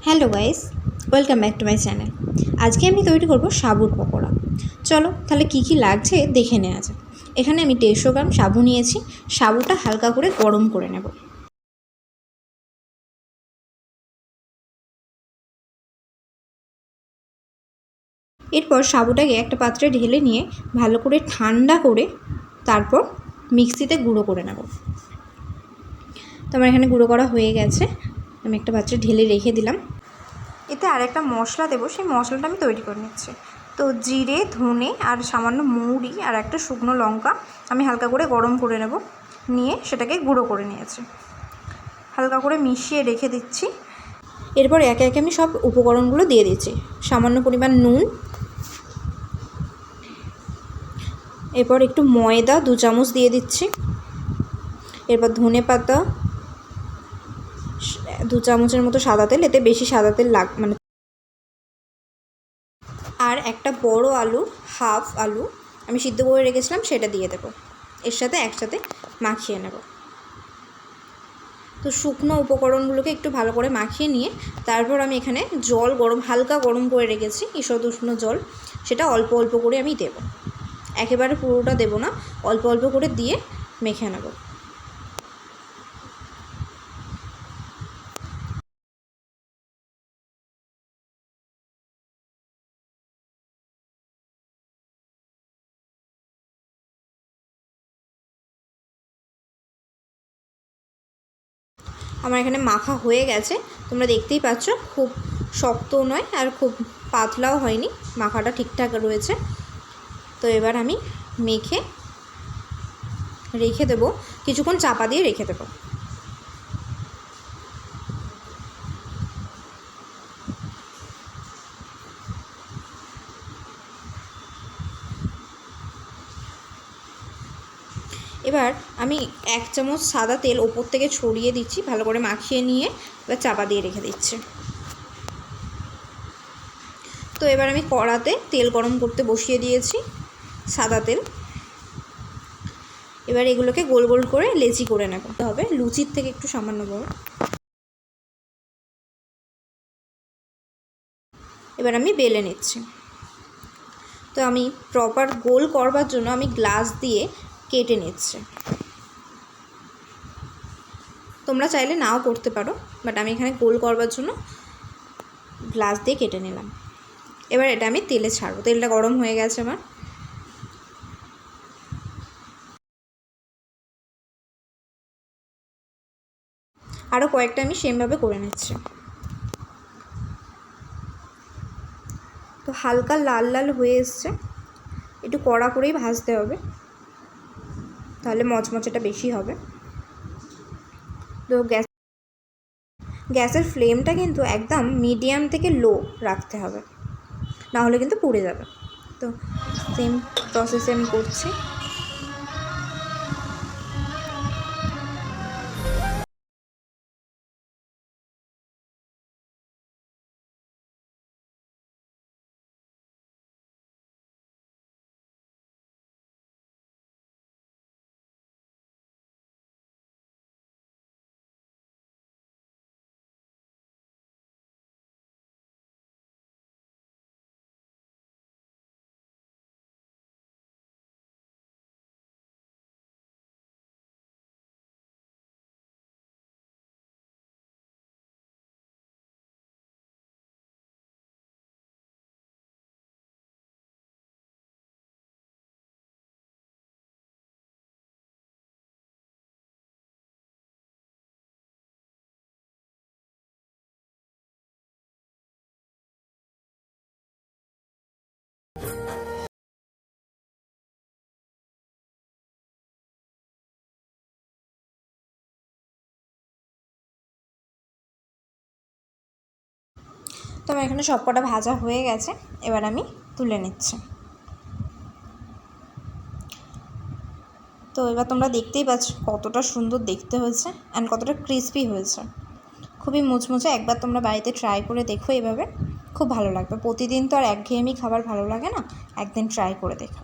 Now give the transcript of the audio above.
Hello guys, welcome back to my channel. আজকে আমি তৈরি করব সাবুর পকোড়া। চলো তাহলে কি কি লাগছে দেখে নেওয়া যাক। এখানে আমি 150 গ্রাম সাবু নিয়েছি। সাবুটা হালকা করে গরম করে নেব। এরপর সাবুটাকে একটা পাত্রে ঢেলে নিয়ে ভালো করে ঠান্ডা করে তারপর মিক্সিতে গুঁড়ো করে নেব। তো আমার এখানে গুঁড়ো করা হয়ে গেছে, আমি একটা পাত্রে ঢেলে রেখে দিলাম। এতে আর একটা মশলা দেবো, সেই মশলাটা আমি তৈরি করে নিচ্ছি। তো জিরে, ধনে আর সামান্য মৌরি আর একটা শুকনো লঙ্কা আমি হালকা করে গরম করে নেব, নিয়ে সেটাকে গুঁড়ো করে নিয়েছি। হালকা করে মিশিয়ে রেখে দিচ্ছি। এরপর একে একে আমি সব উপকরণগুলো দিয়ে দিচ্ছি। সামান্য পরিমাণ নুন, এরপর একটু ময়দা 2 চামচ দিয়ে দিচ্ছি। এরপর ধনে পাতা 2 চামচের মতো সাদা তেল, এতে বেশি সাদা তেল আর একটা বড় আলু, হাফ আলু আমি সিদ্ধ করে রেখেছিলাম, সেটা দিয়ে দেবো। এর সাথে একসাথে মাখিয়ে নেব। তো শুকনো উপকরণগুলোকে একটু ভালো করে মাখিয়ে নিয়ে তারপর আমি এখানে জল হালকা গরম করে রেখেছি, ঈষৎ উষ্ণ জল, সেটা অল্প অল্প করে আমি দেব। একেবারে পুরোটা দেব না, অল্প অল্প করে দিয়ে মেখে নেব। আমার এখানে মাখা হয়ে গেছে, তোমরা দেখতেই পাচ্ছ। খুব শক্তও নয় আর খুব পাতলাও হয়নি, মাখাটা ঠিকঠাক রয়েছে। তো এবার আমি মেখে রেখে দেবো, কিছুক্ষণ চাপা দিয়ে রেখে দেবো। এবার আমি 1 চামচ সাদা তেল ওপর থেকে ছড়িয়ে দিচ্ছি, ভালো করে মাখিয়ে নিয়ে এবার চাপা দিয়ে রেখে দিচ্ছি। তো এবার আমি কড়াতে তেল গরম করতে বসিয়ে দিয়েছি, সাদা তেল। এবার এগুলোকে গোল গোল করে লেচি করে নেব, হবে লুচির থেকে একটু সামান্য বড়। এবার আমি বেলে নিচ্ছি। তো আমি প্রপার গোল করবার জন্য আমি গ্লাস দিয়ে কেটে নিচ্ছি। তোমরা চাইলে নাও করতে পারো, বাট আমি এখানে গোল করবার জন্য গ্লাস দিয়ে কেটে নিলাম। এবার এটা আমি তেলে ছাড়বো, তেলটা গরম হয়ে গেছে আমার। আরও কয়েকটা আমি সেমভাবে করে নিচ্ছি। তো হালকা লাল লাল হয়ে এসছে, একটু কড়া করেই ভাজতে হবে, তাহলে মচমচেটা বেশি হবে। তো গ্যাসের ফ্লেমটা কিন্তু একদম মিডিয়াম থেকে লো রাখতে হবে, নাহলে কিন্তু পুড়ে যাবে। তো সেম প্রসেসে আমি করছি। তো আমার এখানে সব কটা ভাজা হয়ে গেছে, এবার আমি তুলে নিচ্ছি। তো এবার তোমরা দেখতেই পাচ্ছ কতটা সুন্দর দেখতে হয়েছে অ্যান্ড কতটা ক্রিসপি হয়েছে, খুবই মুচমুচে। একবার তোমরা বাড়িতে ট্রাই করে দেখো, এভাবে খুব ভালো লাগবে। প্রতিদিন তো আর একঘেয়েমি খাবার ভালো লাগে না, একদিন ট্রাই করে দেখো।